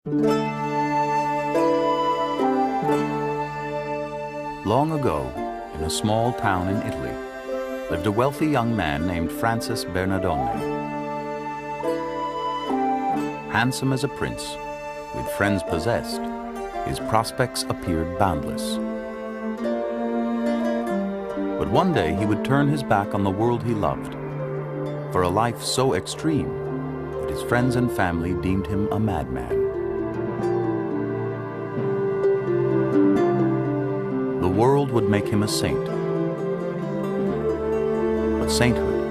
Long ago, in a small town in Italy, lived a wealthy young man named Francis Bernardone. Handsome as a prince, with friends possessed, his prospects appeared boundless. But one day he would turn his back on the world he loved, for a life so extreme that his friends and family deemed him a madman. The world would make him a saint, but sainthood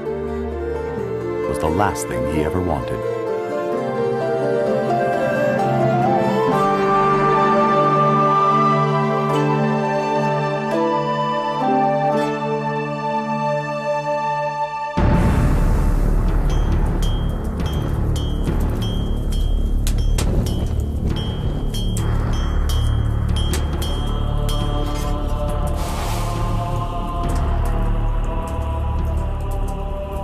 was the last thing he ever wanted.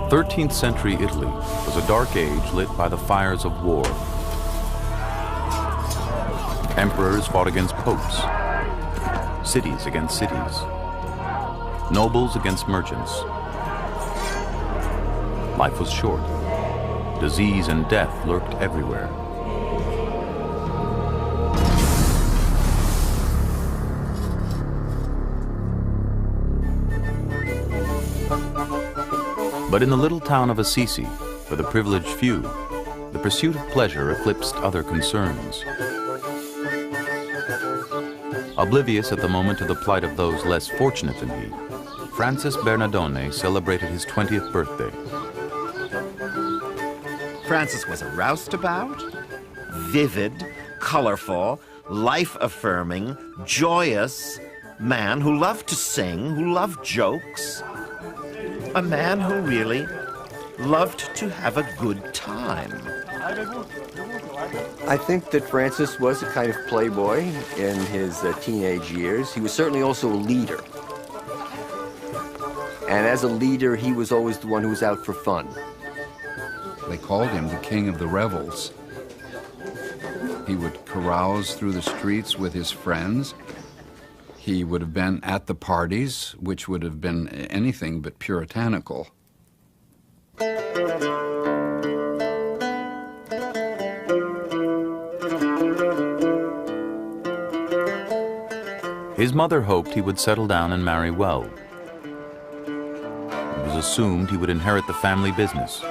The 13th century Italy was a dark age lit by the fires of war. Emperors fought against popes, cities against cities, nobles against merchants. Life was short. Disease and death lurked everywhere. But in the little town of Assisi, for the privileged few, the pursuit of pleasure eclipsed other concerns. Oblivious at the moment to the plight of those less fortunate than he, Francis Bernardone celebrated his 20th birthday. Francis was a roustabout, vivid, colorful, life-affirming, joyous man who loved to sing, who loved jokes. A man who really loved to have a good time. I think that Francis was a kind of playboy in his teenage years. He was certainly also a leader. And as a leader, he was always the one who was out for fun. They called him the king of the revels. He would carouse through the streets with his friends. He would have been at the parties, which would have been anything but puritanical. His mother hoped he would settle down and marry well. It was assumed he would inherit the family business,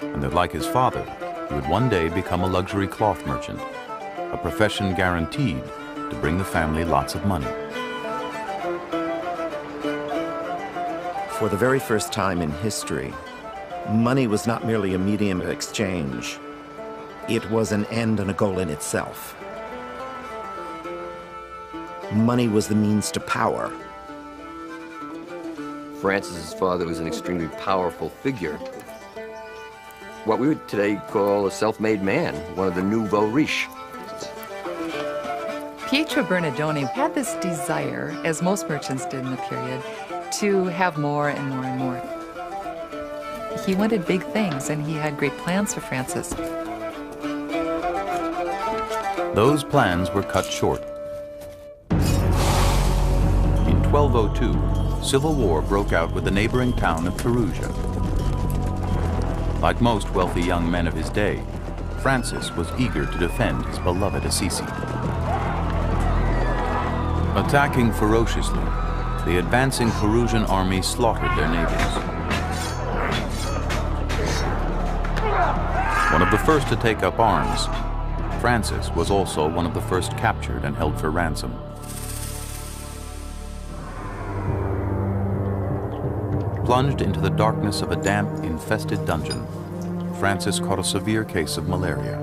and that, like his father, he would one day become a luxury cloth merchant, a profession guaranteed to bring the family lots of money. For the very first time in history, money was not merely a medium of exchange. It was an end and a goal in itself. Money was the means to power. Francis's father was an extremely powerful figure. What we would today call a self-made man, one of the nouveau riche. Pietro Bernardone had this desire, as most merchants did in the period, to have more and more and more. He wanted big things, and he had great plans for Francis. Those plans were cut short. In 1202, civil war broke out with the neighboring town of Perugia. Like most wealthy young men of his day, Francis was eager to defend his beloved Assisi. Attacking ferociously, the advancing Perusian army slaughtered their neighbors. One of the first to take up arms, Francis was also one of the first captured and held for ransom. Plunged into the darkness of a damp, infested dungeon, Francis caught a severe case of malaria.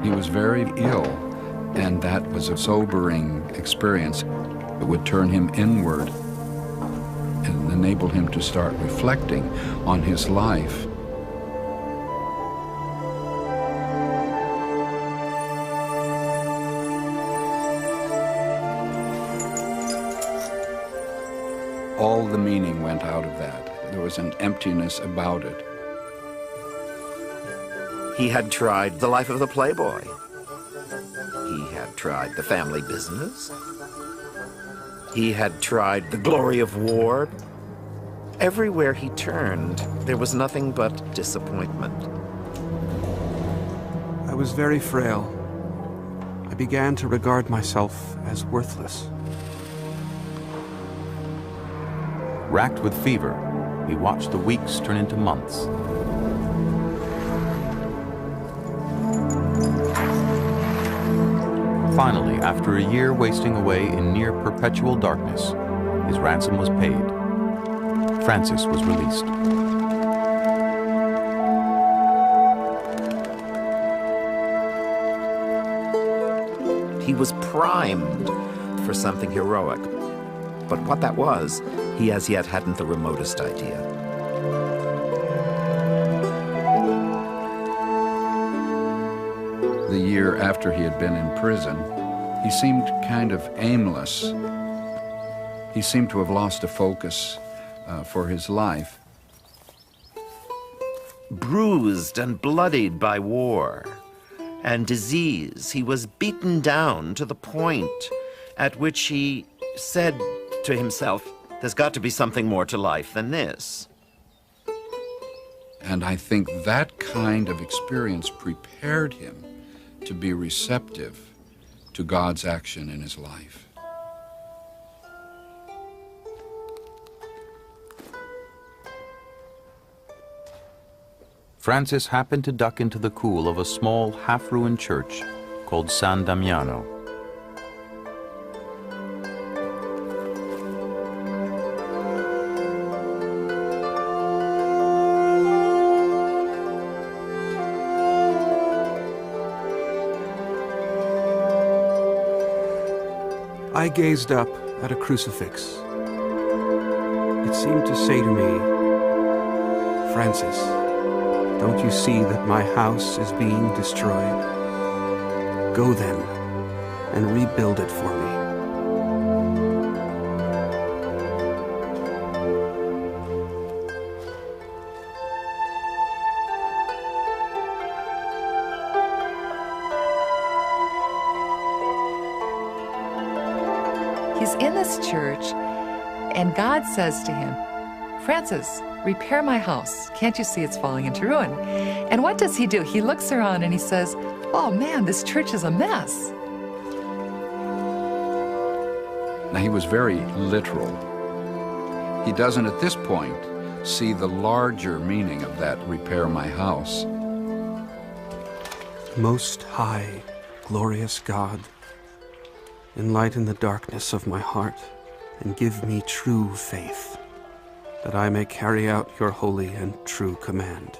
He was very ill, and that was a sobering experience. It would turn him inward and enable him to start reflecting on his life. All the meaning went out of that. There was an emptiness about it. He had tried the life of the playboy. He had tried the family business. He had tried the glory of war. Everywhere he turned, there was nothing but disappointment. I was very frail. I began to regard myself as worthless. Racked with fever, he watched the weeks turn into months. Finally, after a year wasting away in near perpetual darkness, his ransom was paid. Francis was released. He was primed for something heroic. But what that was, he as yet hadn't the remotest idea. The year after he had been in prison, he seemed kind of aimless. He seemed to have lost a focus for his life. Bruised and bloodied by war and disease, he was beaten down to the point at which he said to himself, there's got to be something more to life than this. And I think that kind of experience prepared him to be receptive to God's action in his life. Francis happened to duck into the cool of a small, half-ruined church called San Damiano. I gazed up at a crucifix. It seemed to say to me, Francis, don't you see that my house is being destroyed? Go then and rebuild it for me. He's in this church, and God says to him, Francis, repair my house. Can't you see it's falling into ruin? And what does he do? He looks around and he says, oh man, this church is a mess. Now, he was very literal. He doesn't at this point see the larger meaning of that repair my house. Most high, glorious God, enlighten the darkness of my heart and give me true faith, that I may carry out your holy and true command.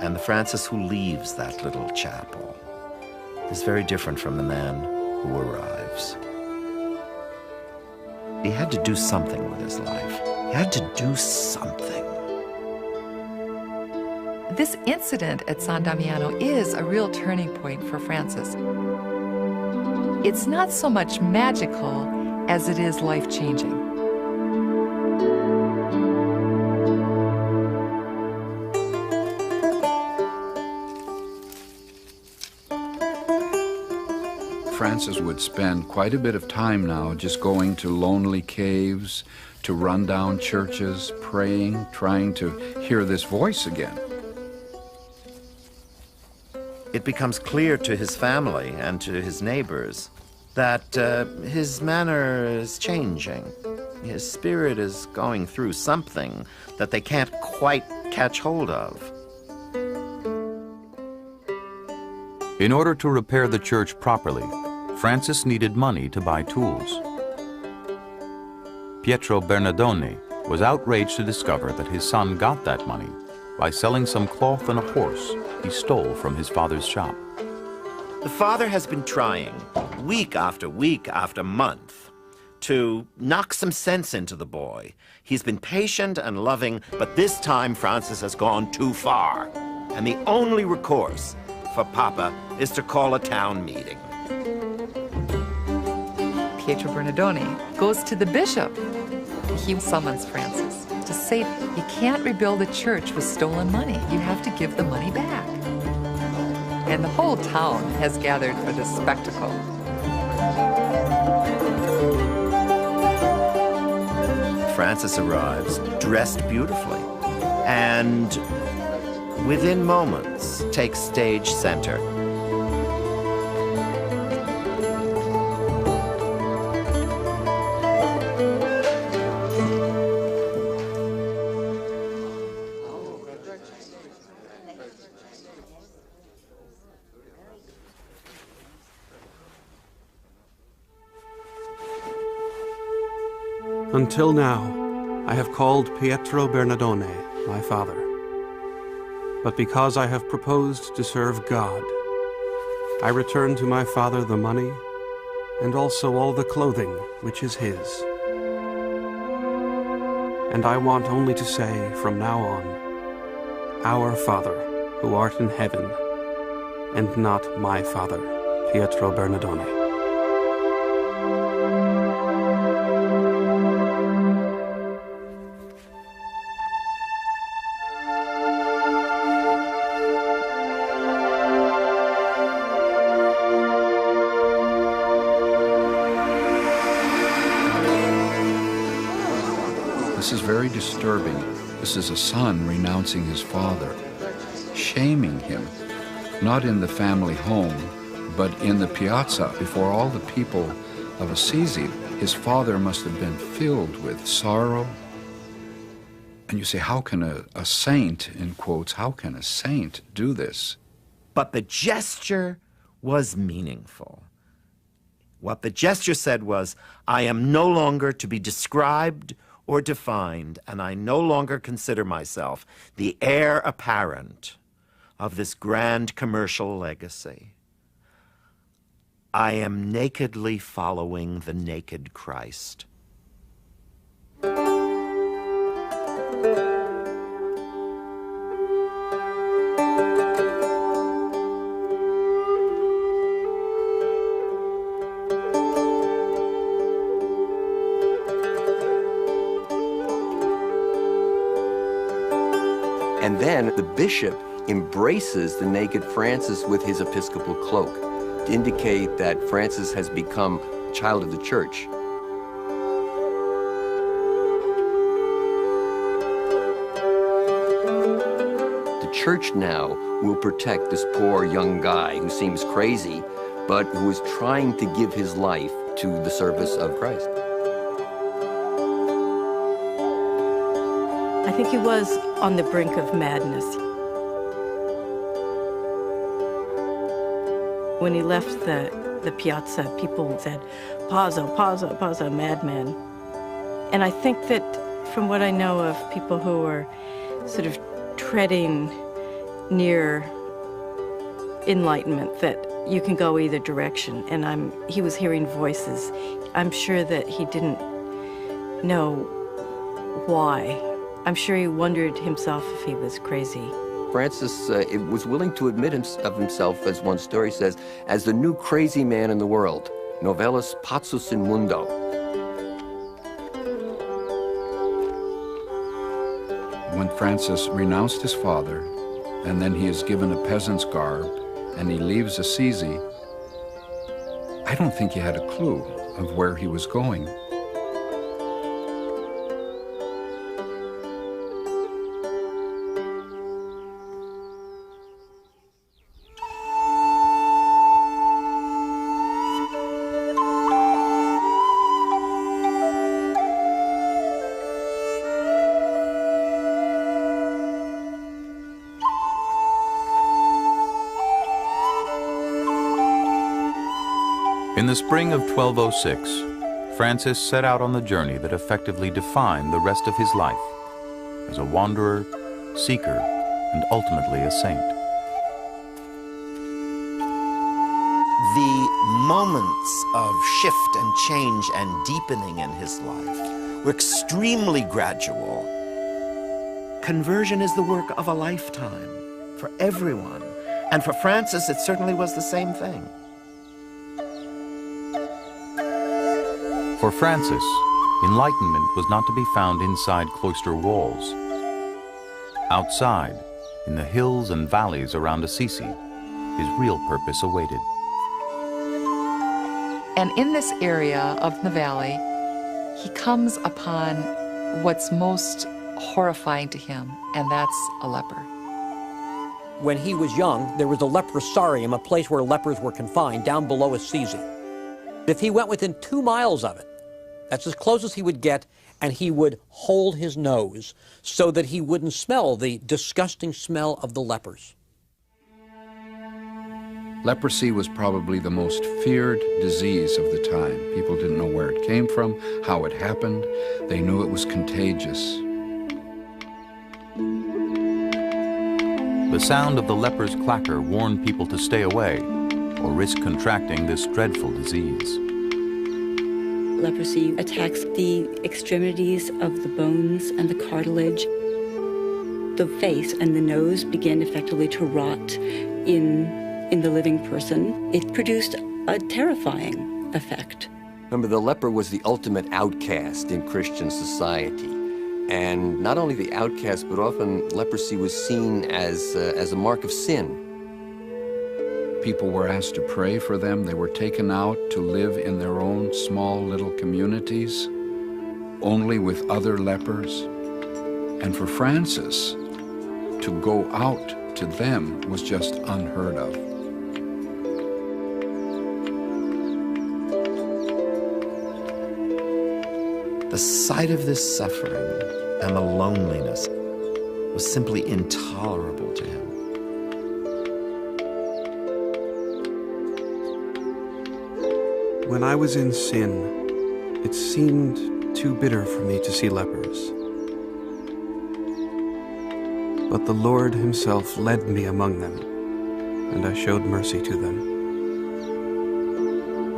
And the Francis who leaves that little chapel is very different from the man who arrives. He had to do something with his life. He had to do something. This incident at San Damiano is a real turning point for Francis. It's not so much magical as it is life-changing. Francis would spend quite a bit of time now just going to lonely caves, to run-down churches, praying, trying to hear this voice again. It becomes clear to his family and to his neighbors that his manner is changing. His spirit is going through something that they can't quite catch hold of. In order to repair the church properly, Francis needed money to buy tools. Pietro Bernardone was outraged to discover that his son got that money by selling some cloth and a horse he stole from his father's shop. The father has been trying, week after week after month, to knock some sense into the boy. He's been patient and loving, but this time Francis has gone too far. And the only recourse for Papa is to call a town meeting. Pietro Bernardone goes to the bishop. He summons Francis to say you can't rebuild a church with stolen money. You have to give the money back. And the whole town has gathered for this spectacle. Francis arrives dressed beautifully and within moments takes stage center. Until now, I have called Pietro Bernardone my father. But because I have proposed to serve God, I return to my father the money and also all the clothing which is his. And I want only to say from now on, Our Father, who art in heaven, and not my father, Pietro Bernardone. This is very disturbing. This is a son renouncing his father, shaming him, not in the family home, but in the piazza before all the people of Assisi. His father must have been filled with sorrow. And you say, how can a saint, in quotes, how can a saint do this? But the gesture was meaningful. What the gesture said was, I am no longer to be described or defined, and I no longer consider myself the heir apparent of this grand commercial legacy. I am nakedly following the naked Christ. And then the bishop embraces the naked Francis with his episcopal cloak to indicate that Francis has become a child of the church. The church now will protect this poor young guy who seems crazy, but who is trying to give his life to the service of Christ. I think he was on the brink of madness. When he left the piazza, people said, "Pazzo, pazzo, pazzo, madman." And I think that from what I know of people who are sort of treading near enlightenment, that you can go either direction. And he was hearing voices. I'm sure that he didn't know why. I'm sure he wondered himself if he was crazy. Francis was willing to admit of himself, as one story says, as the new crazy man in the world, novellus pazzus in mundo. When Francis renounced his father, and then he is given a peasant's garb, and he leaves Assisi, I don't think he had a clue of where he was going. In the spring of 1206, Francis set out on the journey that effectively defined the rest of his life as a wanderer, seeker, and ultimately a saint. The moments of shift and change and deepening in his life were extremely gradual. Conversion is the work of a lifetime for everyone. And for Francis, it certainly was the same thing. For Francis, enlightenment was not to be found inside cloister walls. Outside, in the hills and valleys around Assisi, his real purpose awaited. And in this area of the valley, he comes upon what's most horrifying to him, and that's a leper. When he was young, there was a leprosarium, a place where lepers were confined, down below Assisi. If he went within 2 miles of it, that's as close as he would get, and he would hold his nose so that he wouldn't smell the disgusting smell of the lepers. Leprosy was probably the most feared disease of the time. People didn't know where it came from, how it happened. They knew it was contagious. The sound of the leper's clacker warned people to stay away or risk contracting this dreadful disease. Leprosy attacks the extremities of the bones and the cartilage. The face and the nose begin effectively to rot in the living person. It produced a terrifying effect. Remember, the leper was the ultimate outcast in Christian society. And not only the outcast, but often leprosy was seen as a mark of sin. People were asked to pray for them. They were taken out to live in their own small little communities, only with other lepers. And for Francis, to go out to them was just unheard of. The sight of this suffering and the loneliness was simply intolerable to him. When I was in sin, it seemed too bitter for me to see lepers. But the Lord himself led me among them, and I showed mercy to them.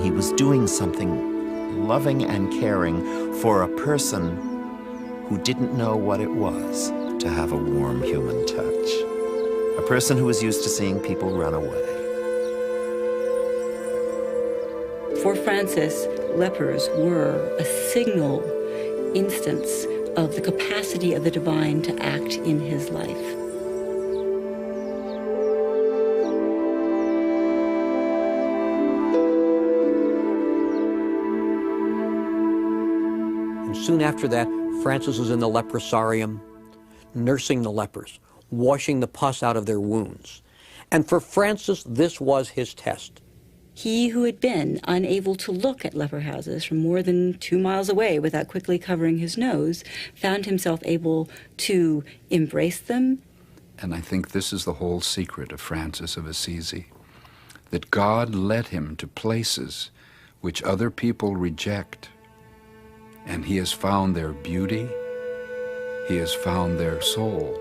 He was doing something loving and caring for a person who didn't know what it was to have a warm human touch. A person who was used to seeing people run away. For Francis, lepers were a signal instance of the capacity of the divine to act in his life. Soon after that, Francis was in the leprosarium, nursing the lepers, washing the pus out of their wounds. And for Francis, this was his test. He who had been unable to look at leper houses from more than 2 miles away without quickly covering his nose, found himself able to embrace them. And I think this is the whole secret of Francis of Assisi, that God led him to places which other people reject. And he has found their beauty, he has found their soul.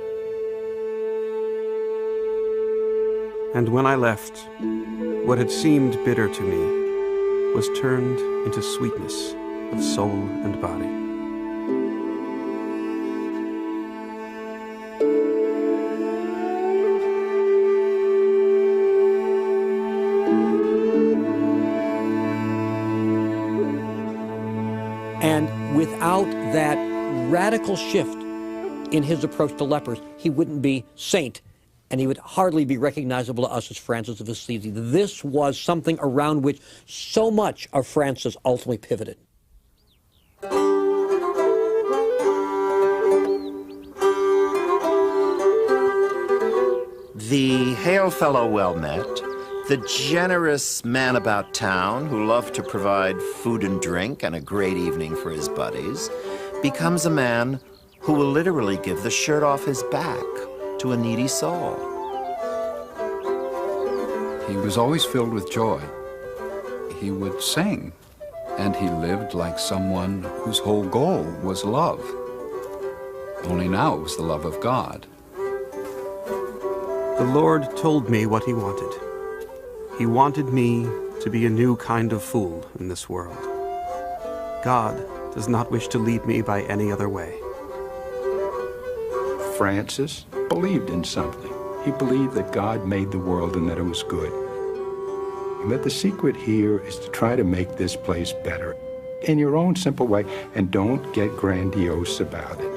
And when I left, what had seemed bitter to me was turned into sweetness of soul and body. And without that radical shift in his approach to lepers, he wouldn't be saint, and he would hardly be recognizable to us as Francis of Assisi. This was something around which so much of Francis ultimately pivoted. The hail fellow well met, the generous man about town who loved to provide food and drink and a great evening for his buddies, becomes a man who will literally give the shirt off his back to a needy soul. He was always filled with joy. He would sing, and he lived like someone whose whole goal was love. Only now it was the love of God. The Lord told me what he wanted. He wanted me to be a new kind of fool in this world. God does not wish to lead me by any other way. Francis believed in something. He believed that God made the world and that it was good. And that the secret here is to try to make this place better. in your own simple way, and don't get grandiose about it.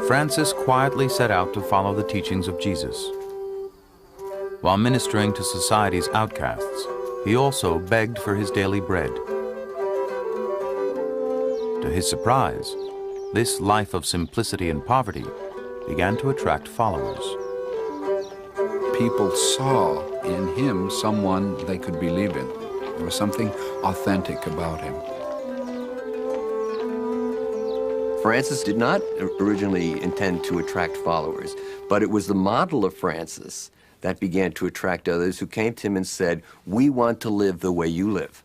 Francis quietly set out to follow the teachings of Jesus. While ministering to society's outcasts, he also begged for his daily bread. To his surprise, this life of simplicity and poverty began to attract followers. People saw in him someone they could believe in. There was something authentic about him. Francis did not originally intend to attract followers, but it was the model of Francis that began to attract others who came to him and said, "We want to live the way you live."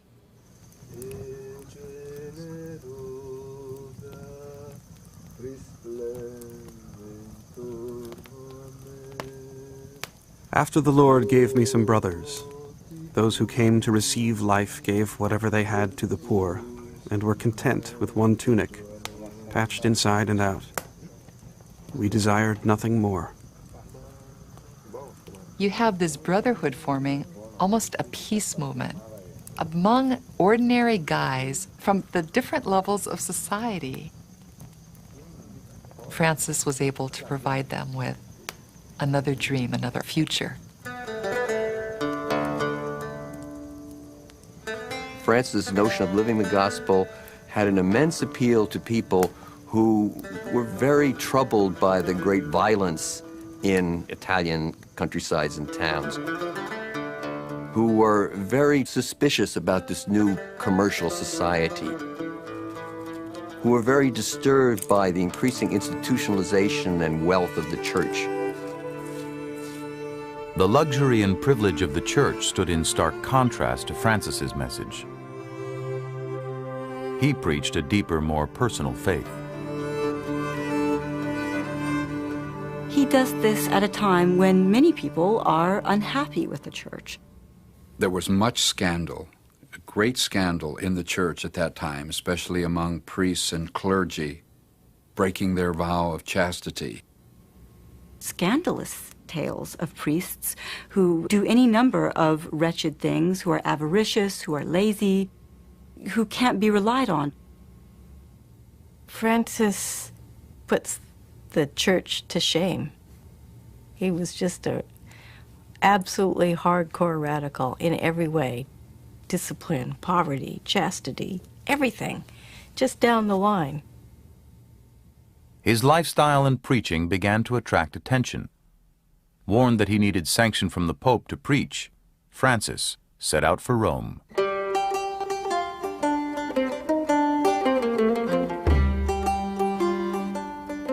After the Lord gave me some brothers, those who came to receive life gave whatever they had to the poor, and were content with one tunic, patched inside and out. We desired nothing more. You have this brotherhood forming, almost a peace movement, among ordinary guys from the different levels of society. Francis was able to provide them with another dream, another future. Francis' notion of living the gospel had an immense appeal to people who were very troubled by the great violence in Italian countrysides and towns, who were very suspicious about this new commercial society, who were very disturbed by the increasing institutionalization and wealth of the church. The luxury and privilege of the church stood in stark contrast to Francis's message. He preached a deeper, more personal faith. He does this at a time when many people are unhappy with the church. There was much scandal, a great scandal in the church at that time, especially among priests and clergy, breaking their vow of chastity. Scandalous tales of priests who do any number of wretched things, who are avaricious, who are lazy, who can't be relied on. Francis puts the church to shame. He was just a absolutely hardcore radical in every way. Discipline, poverty, chastity, everything, just down the line. His lifestyle and preaching began to attract attention. Warned that he needed sanction from the Pope to preach, Francis set out for Rome.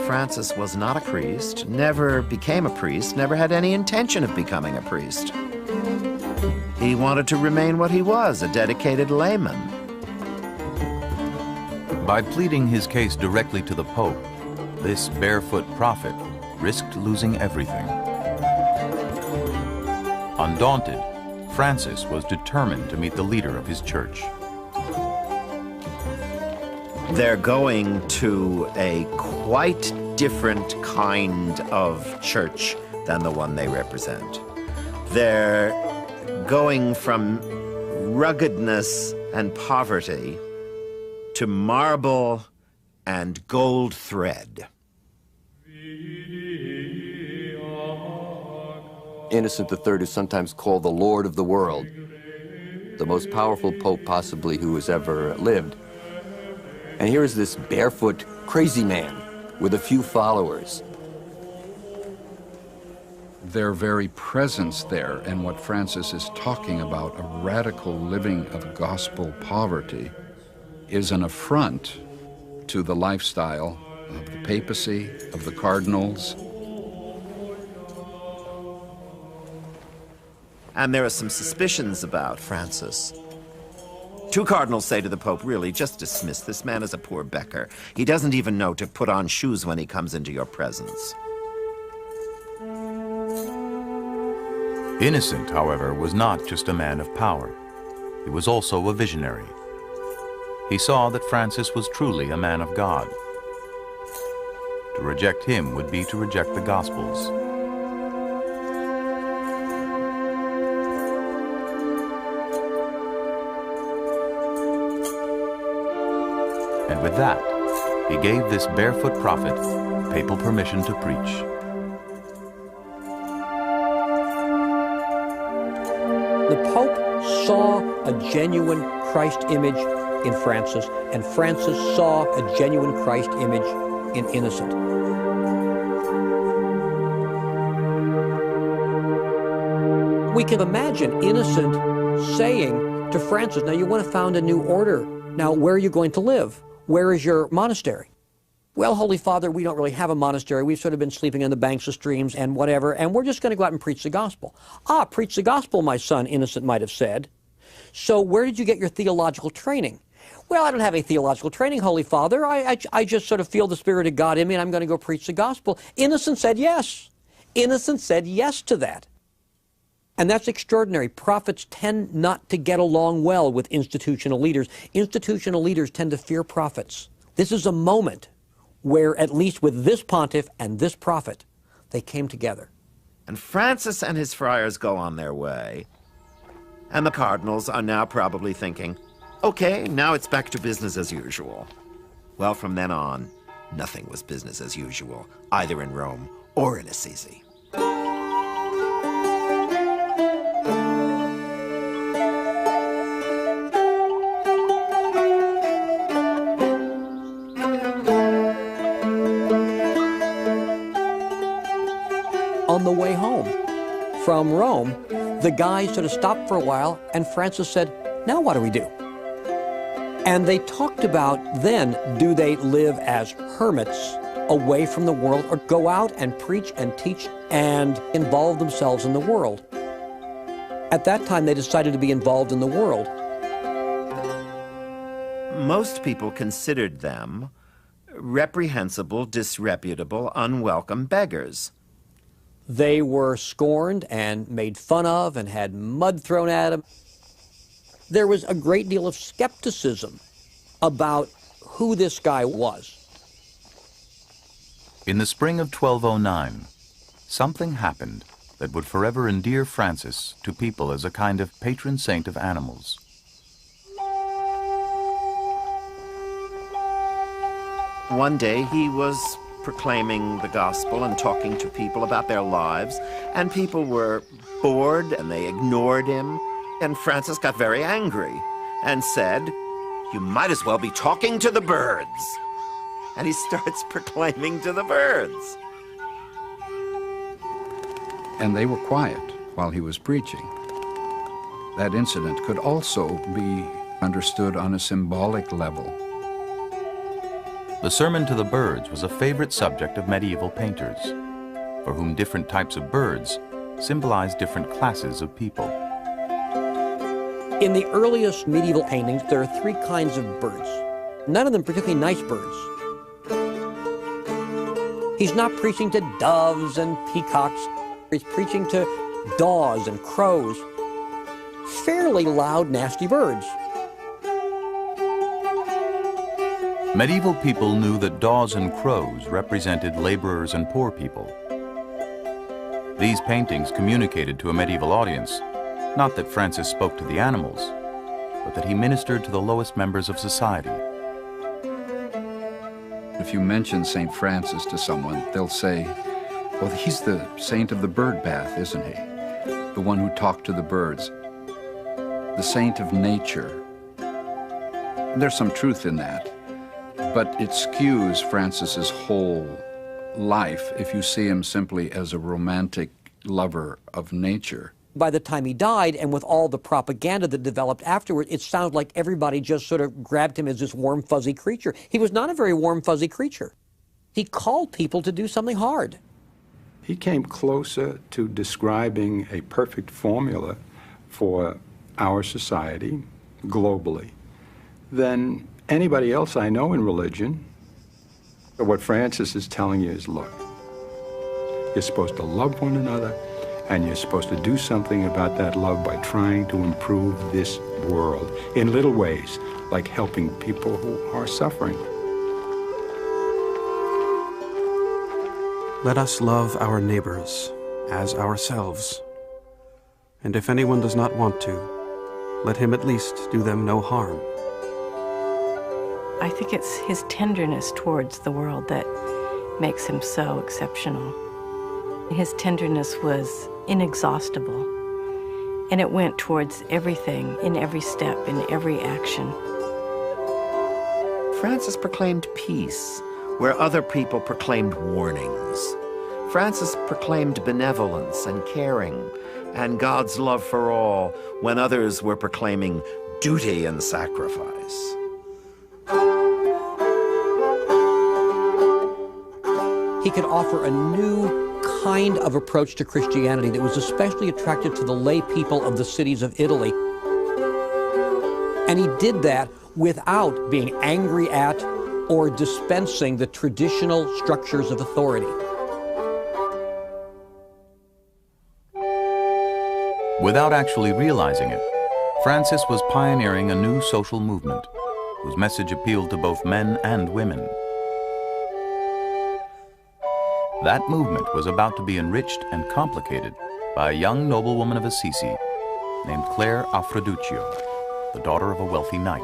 Francis was not a priest, never became a priest, never had any intention of becoming a priest. He wanted to remain what he was, a dedicated layman. By pleading his case directly to the Pope, this barefoot prophet risked losing everything. Undaunted, Francis was determined to meet the leader of his church. They're going to a quite different kind of church than the one they represent. They're going from ruggedness and poverty to marble and gold thread. Innocent III is sometimes called the Lord of the world, the most powerful pope possibly who has ever lived. And here is this barefoot, crazy man with a few followers. Their very presence there and what Francis is talking about, a radical living of gospel poverty, is an affront to the lifestyle of the papacy, of the cardinals. And there are some suspicions about Francis. Two cardinals say to the Pope, really, just dismiss this man as a poor beggar. He doesn't even know to put on shoes when he comes into your presence. Innocent, however, was not just a man of power. He was also a visionary. He saw that Francis was truly a man of God. To reject him would be to reject the Gospels. And with that, he gave this barefoot prophet papal permission to preach. The Pope saw a genuine Christ image in Francis, and Francis saw a genuine Christ image in Innocent. We can imagine Innocent saying to Francis, now you want to found a new order. Now where are you going to live? Where is your monastery? Well, Holy Father, we don't really have a monastery. We've sort of been sleeping on the banks of streams and whatever, and we're just going to go out and preach the gospel. Ah, preach the gospel, my son, Innocent might have said. So where did you get your theological training? Well, I don't have any theological training, Holy Father. I just sort of feel the Spirit of God in me, and I'm going to go preach the gospel. Innocent said yes. Innocent said yes to that. And that's extraordinary. Prophets tend not to get along well with institutional leaders. Institutional leaders tend to fear prophets. This is a moment where, at least with this pontiff and this prophet, they came together. And Francis and his friars go on their way. And the cardinals are now probably thinking, okay, now it's back to business as usual. Well, from then on, nothing was business as usual, either in Rome or in Assisi. On the way home from Rome, the guys sort of stopped for a while, and Francis said, now what do we do? And they talked about then, do they live as hermits away from the world, or go out and preach and teach and involve themselves in the world? At that time, they decided to be involved in the world. Most people considered them reprehensible, disreputable, unwelcome beggars. They were scorned and made fun of and had mud thrown at them. There was a great deal of skepticism about who this guy was. In the spring of 1209, something happened that would forever endear Francis to people as a kind of patron saint of animals. One day he was proclaiming the gospel and talking to people about their lives, and people were bored and they ignored him. And Francis got very angry and said, you might as well be talking to the birds. And he starts proclaiming to the birds. And they were quiet while he was preaching. That incident could also be understood on a symbolic level. The Sermon to the Birds was a favorite subject of medieval painters, for whom different types of birds symbolized different classes of people. In the earliest medieval paintings, there are three kinds of birds. None of them particularly nice birds. He's not preaching to doves and peacocks. He's preaching to daws and crows. Fairly loud, nasty birds. Medieval people knew that daws and crows represented laborers and poor people. These paintings communicated to a medieval audience, not that Francis spoke to the animals, but that he ministered to the lowest members of society. If you mention Saint Francis to someone, they'll say, well, he's the saint of the bird bath, isn't he? The one who talked to the birds. The saint of nature. There's some truth in that. But it skews Francis's whole life if you see him simply as a romantic lover of nature. By the time he died, and with all the propaganda that developed afterward, it sounded like everybody just sort of grabbed him as this warm, fuzzy creature. He was not a very warm, fuzzy creature. He called people to do something hard. He came closer to describing a perfect formula for our society globally than anybody else I know in religion. What Francis is telling you is, look, you're supposed to love one another, and you're supposed to do something about that love by trying to improve this world in little ways, like helping people who are suffering. Let us love our neighbors as ourselves. And if anyone does not want to, let him at least do them no harm. I think it's his tenderness towards the world that makes him so exceptional. His tenderness was inexhaustible, and it went towards everything, in every step, in every action. Francis proclaimed peace where other people proclaimed warnings. Francis proclaimed benevolence and caring and God's love for all when others were proclaiming duty and sacrifice. He could offer a new kind of approach to Christianity that was especially attractive to the lay people of the cities of Italy. And he did that without being angry at or dispensing the traditional structures of authority. Without actually realizing it, Francis was pioneering a new social movement whose message appealed to both men and women. That movement was about to be enriched and complicated by a young noblewoman of Assisi named Clare Afroduccio, the daughter of a wealthy knight.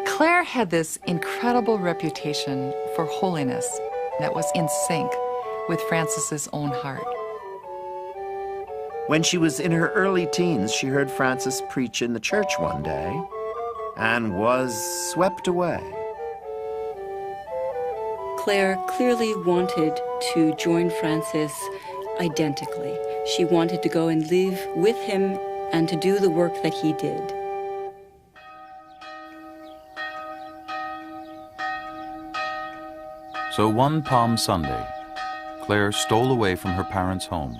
Clare had this incredible reputation for holiness that was in sync with Francis's own heart. When she was in her early teens, she heard Francis preach in the church one day and was swept away. Clare clearly wanted to join Francis identically. She wanted to go and live with him and to do the work that he did. So one Palm Sunday, Clare stole away from her parents' home.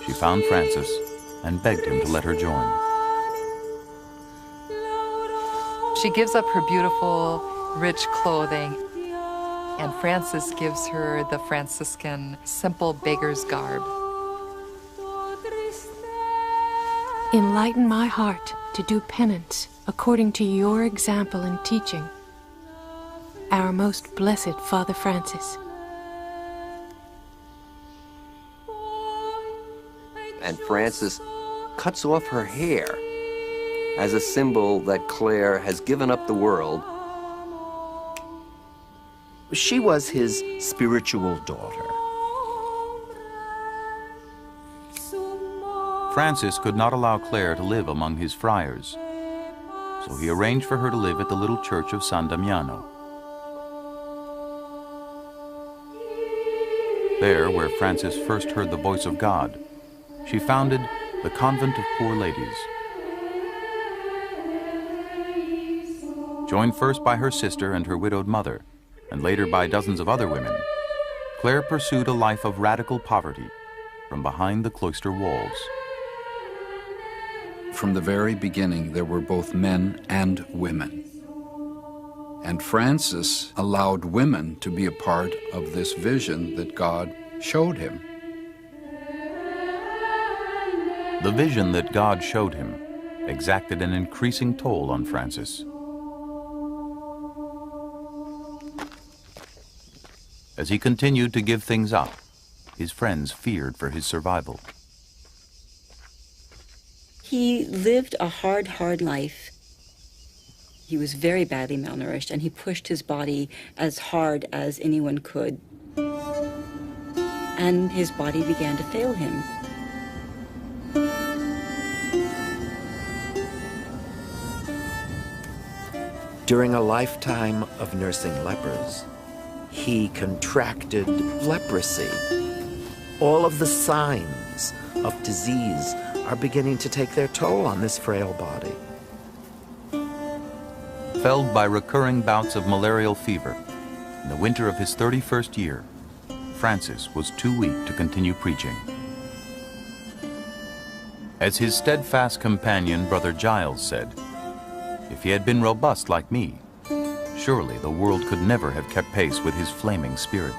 She found Francis and begged him to let her join. She gives up her beautiful, rich clothing, and Francis gives her the Franciscan simple beggar's garb. Enlighten my heart to do penance according to your example and teaching, our most blessed Father Francis. And Francis cuts off her hair as a symbol that Clare has given up the world. She was his spiritual daughter. Francis could not allow Clare to live among his friars, so he arranged for her to live at the little church of San Damiano. There, where Francis first heard the voice of God, she founded the Convent of Poor Ladies. Joined first by her sister and her widowed mother, and later by dozens of other women, Clare pursued a life of radical poverty from behind the cloister walls. From the very beginning, there were both men and women. And Francis allowed women to be a part of this vision that God showed him. The vision that God showed him exacted an increasing toll on Francis. As he continued to give things up, his friends feared for his survival. He lived a hard life. He was very badly malnourished, and he pushed his body as hard as anyone could. And his body began to fail him. During a lifetime of nursing lepers, he contracted leprosy. All of the signs of disease are beginning to take their toll on this frail body. Felled by recurring bouts of malarial fever, in the winter of his 31st year, Francis was too weak to continue preaching. As his steadfast companion, Brother Giles, said, "If he had been robust like me, surely the world could never have kept pace with his flaming spirit."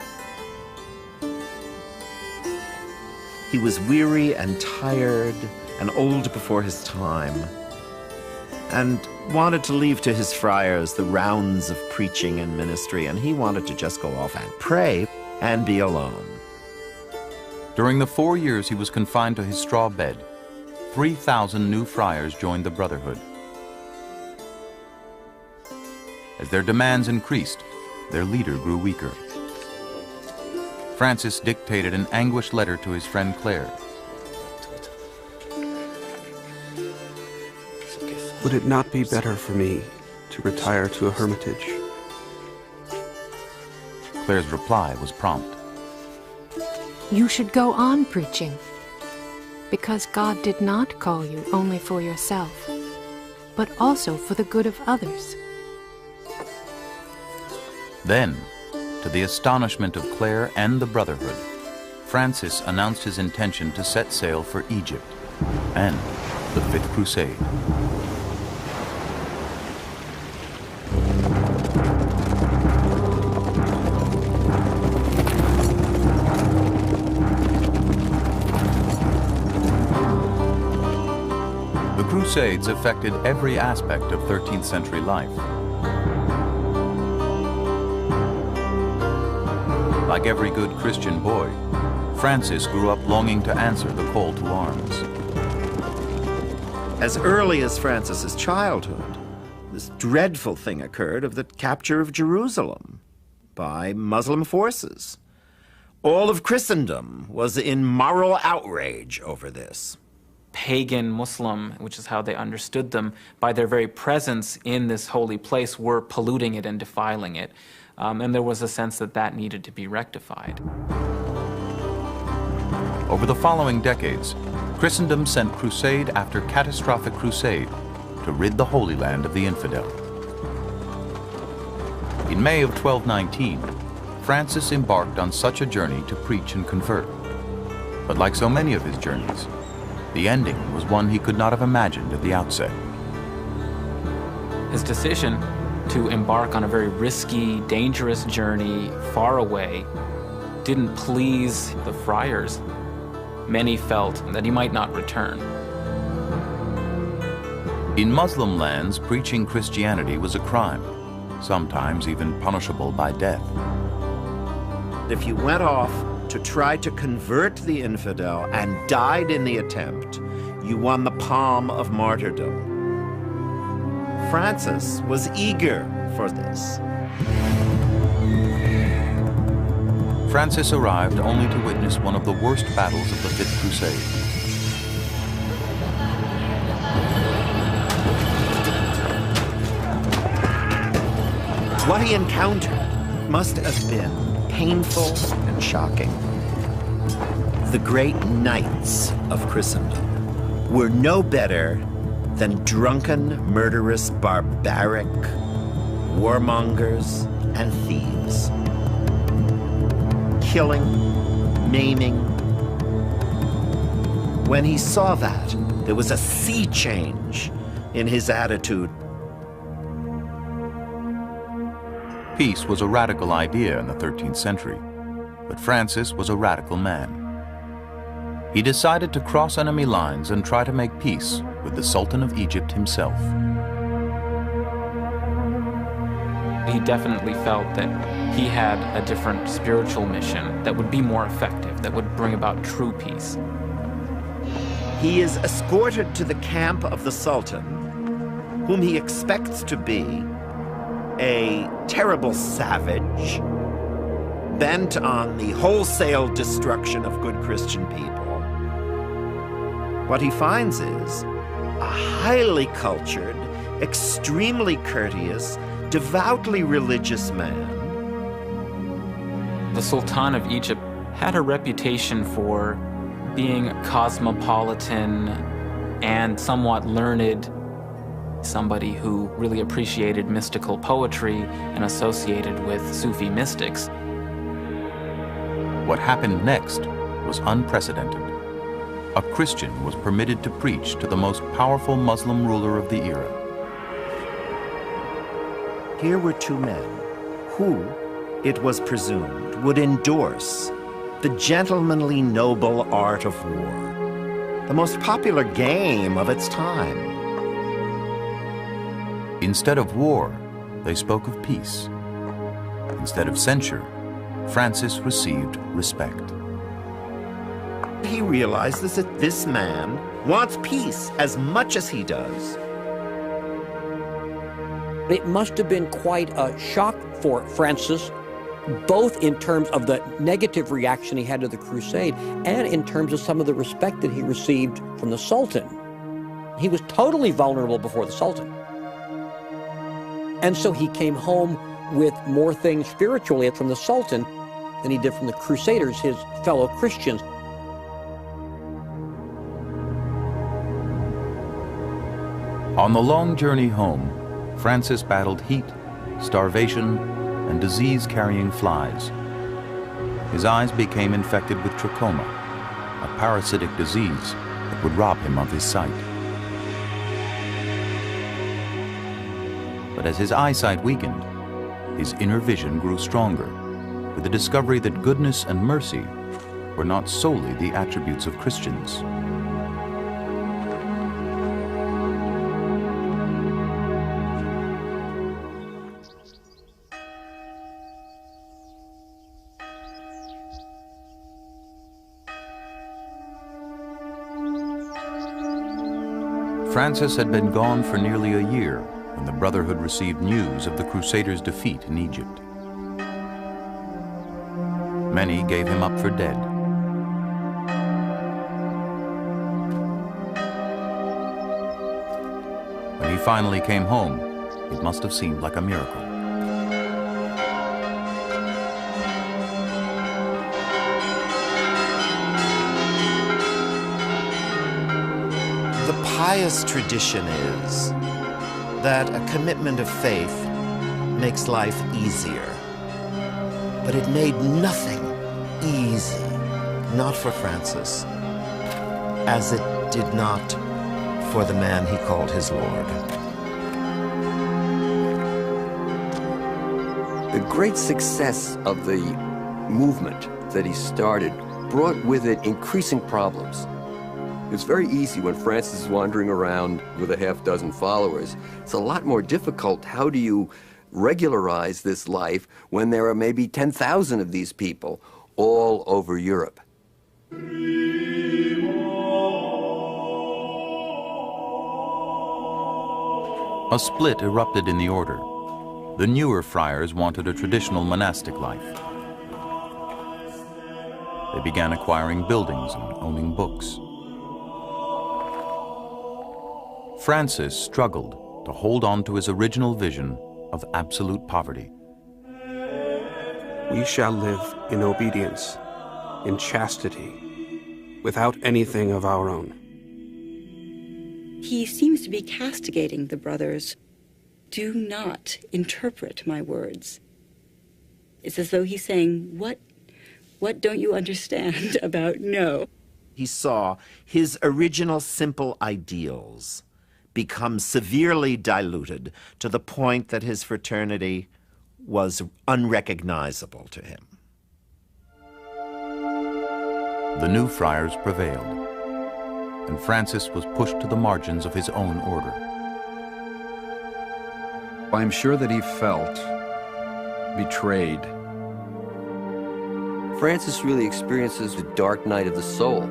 He was weary and tired and old before his time, and wanted to leave to his friars the rounds of preaching and ministry, and he wanted to just go off and pray and be alone. During the 4 years he was confined to his straw bed, 3,000 new friars joined the Brotherhood. As their demands increased, their leader grew weaker. Francis dictated an anguished letter to his friend Claire. Would it not be better for me to retire to a hermitage? Claire's reply was prompt. You should go on preaching, because God did not call you only for yourself, but also for the good of others. Then, to the astonishment of Claire and the Brotherhood, Francis announced his intention to set sail for Egypt and the Fifth Crusade. The Crusades affected every aspect of 13th century life. Like every good Christian boy, Francis grew up longing to answer the call to arms. As early as Francis's childhood, this dreadful thing occurred of the capture of Jerusalem by Muslim forces. All of Christendom was in moral outrage over this. Pagan Muslim, which is how they understood them, by their very presence in this holy place, were polluting it and defiling it. And there was a sense that that needed to be rectified. Over the following decades, Christendom sent crusade after catastrophic crusade to rid the Holy Land of the infidel. In May of 1219, Francis embarked on such a journey to preach and convert. But like so many of his journeys, the ending was one he could not have imagined at the outset. His decision to embark on a very risky, dangerous journey far away didn't please the friars. Many felt that he might not return. In Muslim lands, preaching Christianity was a crime, sometimes even punishable by death. If you went off to try to convert the infidel and died in the attempt, you won the palm of martyrdom. Francis was eager for this. Francis arrived only to witness one of the worst battles of the Fifth Crusade. What he encountered must have been painful and shocking. The great knights of Christendom were no better than drunken, murderous, barbaric warmongers and thieves. Killing, maiming. When he saw that, there was a sea change in his attitude. Peace was a radical idea in the 13th century, but Francis was a radical man. He decided to cross enemy lines and try to make peace with the Sultan of Egypt himself. He definitely felt that he had a different spiritual mission that would be more effective, that would bring about true peace. He is escorted to the camp of the Sultan, whom he expects to be a terrible savage, bent on the wholesale destruction of good Christian people. What he finds is a highly cultured, extremely courteous, devoutly religious man. The Sultan of Egypt had a reputation for being cosmopolitan and somewhat learned, somebody who really appreciated mystical poetry and associated with Sufi mystics. What happened next was unprecedented. A Christian was permitted to preach to the most powerful Muslim ruler of the era. Here were two men who, it was presumed, would endorse the gentlemanly noble art of war, the most popular game of its time. Instead of war, they spoke of peace. Instead of censure, Francis received respect. He realizes that this man wants peace as much as he does. It must have been quite a shock for Francis, both in terms of the negative reaction he had to the crusade and in terms of some of the respect that he received from the Sultan. He was totally vulnerable before the Sultan. And so he came home with more things spiritually from the Sultan than he did from the Crusaders, his fellow Christians. On the long journey home, Francis battled heat, starvation, and disease-carrying flies. His eyes became infected with trachoma, a parasitic disease that would rob him of his sight. But as his eyesight weakened, his inner vision grew stronger, with the discovery that goodness and mercy were not solely the attributes of Christians. Francis had been gone for nearly a year when the Brotherhood received news of the Crusaders' defeat in Egypt. Many gave him up for dead. When he finally came home, it must have seemed like a miracle. The pious tradition is that a commitment of faith makes life easier. But it made nothing easy, not for Francis, as it did not for the man he called his Lord. The great success of the movement that he started brought with it increasing problems. It's very easy when Francis is wandering around with a half dozen followers. It's a lot more difficult. How do you regularize this life when there are maybe 10,000 of these people all over Europe? A split erupted in the order. The newer friars wanted a traditional monastic life. They began acquiring buildings and owning books. Francis struggled to hold on to his original vision of absolute poverty. We shall live in obedience, in chastity, without anything of our own. He seems to be castigating the brothers. Do not interpret my words. It's as though he's saying, what don't you understand about no? He saw his original simple ideals become severely diluted to the point that his fraternity was unrecognizable to him. The new friars prevailed, and Francis was pushed to the margins of his own order. I'm sure that he felt betrayed. Francis really experiences the dark night of the soul.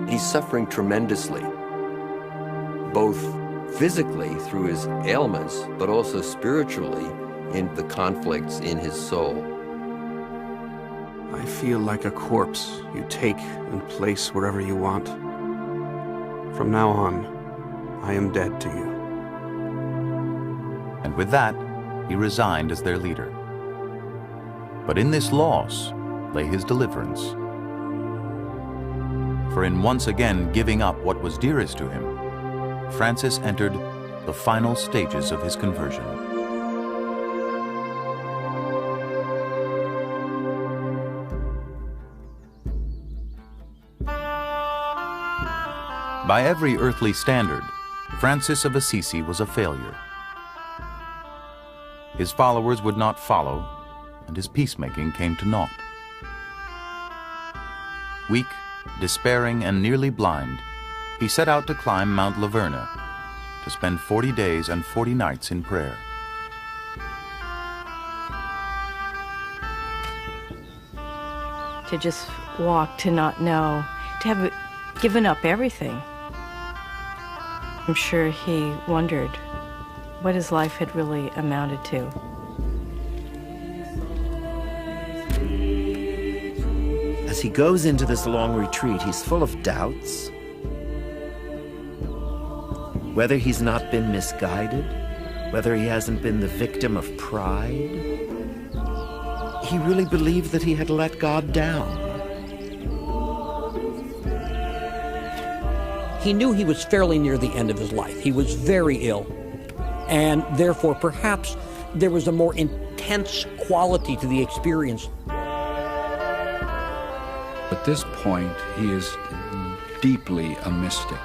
He's suffering tremendously, both physically through his ailments, but also spiritually in the conflicts in his soul. I feel like a corpse you take and place wherever you want. From now on, I am dead to you. And with that, he resigned as their leader. But in this loss lay his deliverance. For in once again giving up what was dearest to him, Francis entered the final stages of his conversion. By every earthly standard, Francis of Assisi was a failure. His followers would not follow, and his peacemaking came to naught. Weak, despairing, and nearly blind, he set out to climb Mount Laverna to spend 40 days and 40 nights in prayer. to just walk, to not know, to have given up everything. I'm sure he wondered what his life had really amounted to. As he goes into this long retreat, he's full of doubts. Whether he's not been misguided, whether he hasn't been the victim of pride. He really believed that he had let God down. He knew he was fairly near the end of his life. He was very ill, and therefore perhaps there was a more intense quality to the experience. At this point, he is deeply a mystic.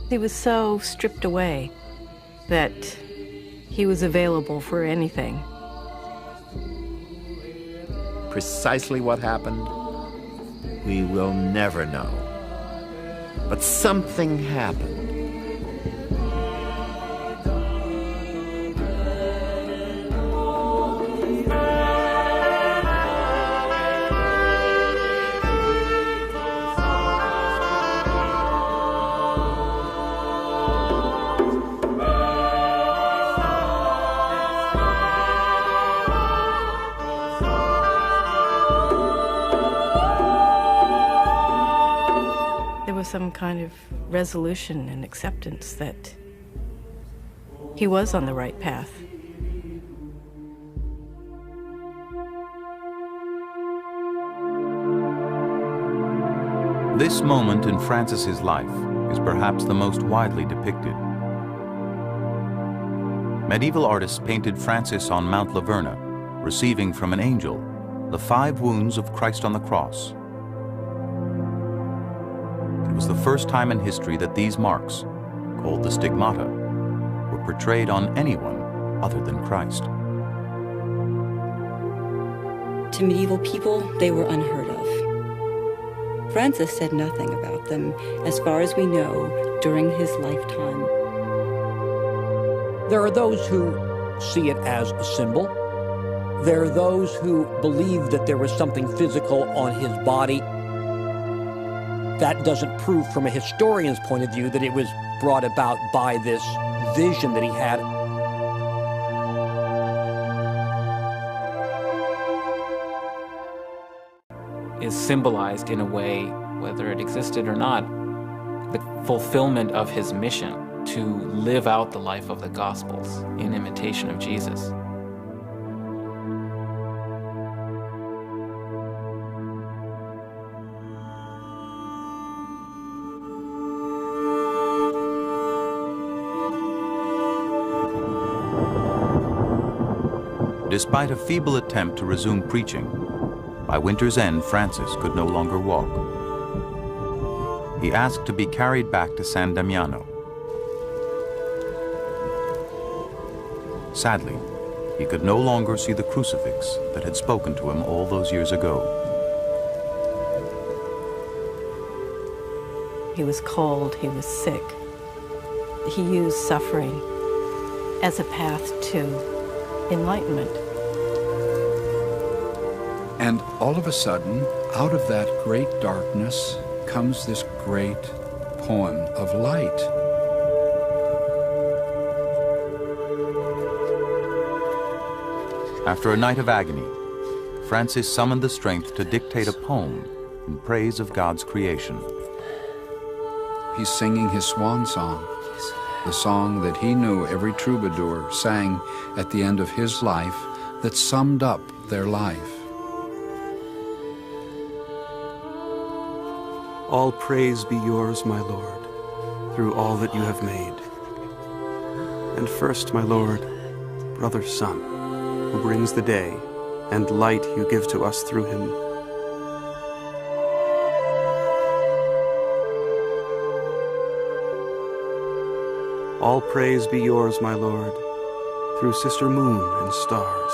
He was so stripped away that he was available for anything. Precisely what happened, we will never know. But something happened. Some kind of resolution and acceptance that he was on the right path. This moment in Francis's life is perhaps the most widely depicted. Medieval artists painted Francis on Mount Laverna, receiving from an angel the 5 wounds of Christ on the cross. It was the first time in history that these marks, called the stigmata, were portrayed on anyone other than Christ. To medieval people, they were unheard of. Francis said nothing about them, as far as we know, during his lifetime. There are those who see it as a symbol. There are those who believe that there was something physical on his body. That doesn't prove from a historian's point of view that it was brought about by this vision that he had. Is symbolized in a way, whether it existed or not, the fulfillment of his mission to live out the life of the Gospels in imitation of Jesus. Despite a feeble attempt to resume preaching, by winter's end, Francis could no longer walk. He asked to be carried back to San Damiano. Sadly, he could no longer see the crucifix that had spoken to him all those years ago. He was cold, he was sick. He used suffering as a path to enlightenment. And all of a sudden, out of that great darkness comes this great poem of light. After a night of agony, Francis summoned the strength to dictate a poem in praise of God's creation. He's singing his swan song, the song that he knew every troubadour sang at the end of his life that summed up their life. All praise be yours, my Lord, through all that you have made. And first, my Lord, brother sun, who brings the day, and light you give to us through him. All praise be yours, my Lord, through sister moon and stars.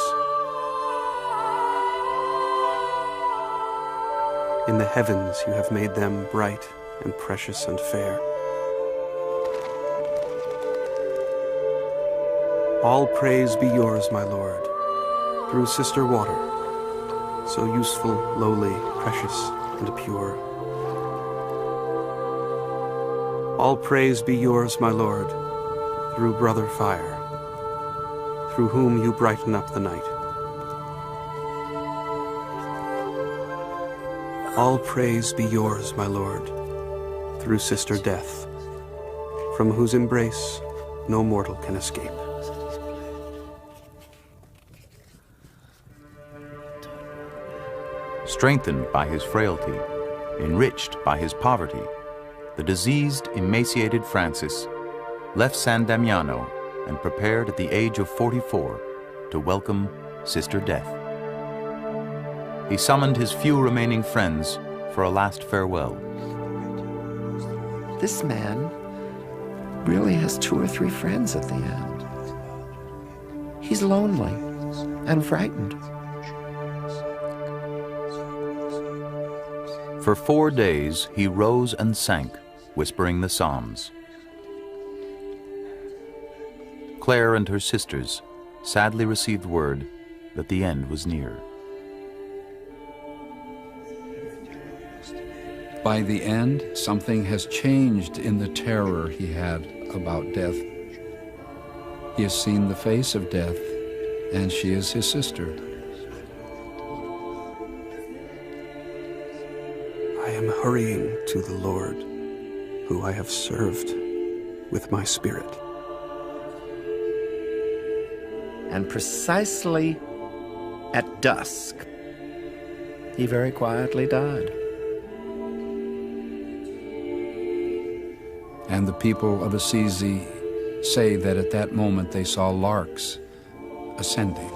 In the heavens you have made them bright and precious and fair. All praise be yours, my Lord, through Sister Water, so useful, lowly, precious, and pure. All praise be yours, my Lord, through Brother Fire, through whom you brighten up the night. All praise be yours, my Lord, through Sister Death, from whose embrace no mortal can escape. Strengthened by his frailty, enriched by his poverty, the diseased, emaciated Francis left San Damiano and prepared at the age of 44 to welcome Sister Death. He summoned his few remaining friends for a last farewell. This man really has 2 or 3 friends at the end. He's lonely and frightened. For 4 days he rose and sank, whispering the Psalms. Claire and her sisters sadly received word that the end was near. By the end, something has changed in the terror he had about death. He has seen the face of death, and she is his sister. I am hurrying to the Lord, who I have served with my spirit. And precisely at dusk, he very quietly died. And the people of Assisi say that at that moment they saw larks ascending.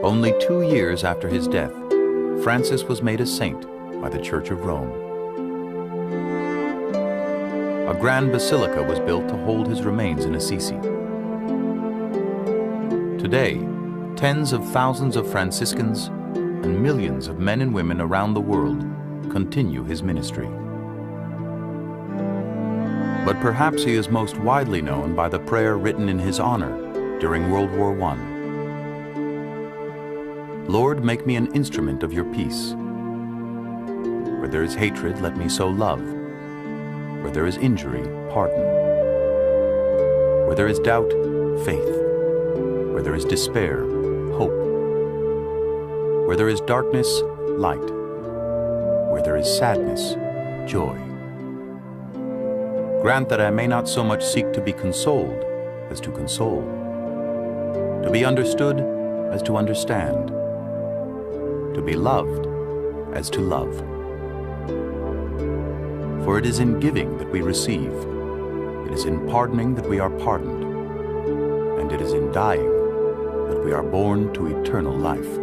Only 2 years after his death, Francis was made a saint by the Church of Rome. A grand basilica was built to hold his remains in Assisi. Today, tens of thousands of Franciscans and millions of men and women around the world continue his ministry. But perhaps he is most widely known by the prayer written in his honor during World War I. Lord, make me an instrument of your peace. Where there is hatred, let me sow love. Where there is injury, pardon. Where there is doubt, faith. Where there is despair, hope. Where there is darkness, light. Where there is sadness, joy. Grant that I may not so much seek to be consoled as to console, to be understood as to understand, to be loved as to love. For it is in giving that we receive, it is in pardoning that we are pardoned, and it is in dying that we are born to eternal life.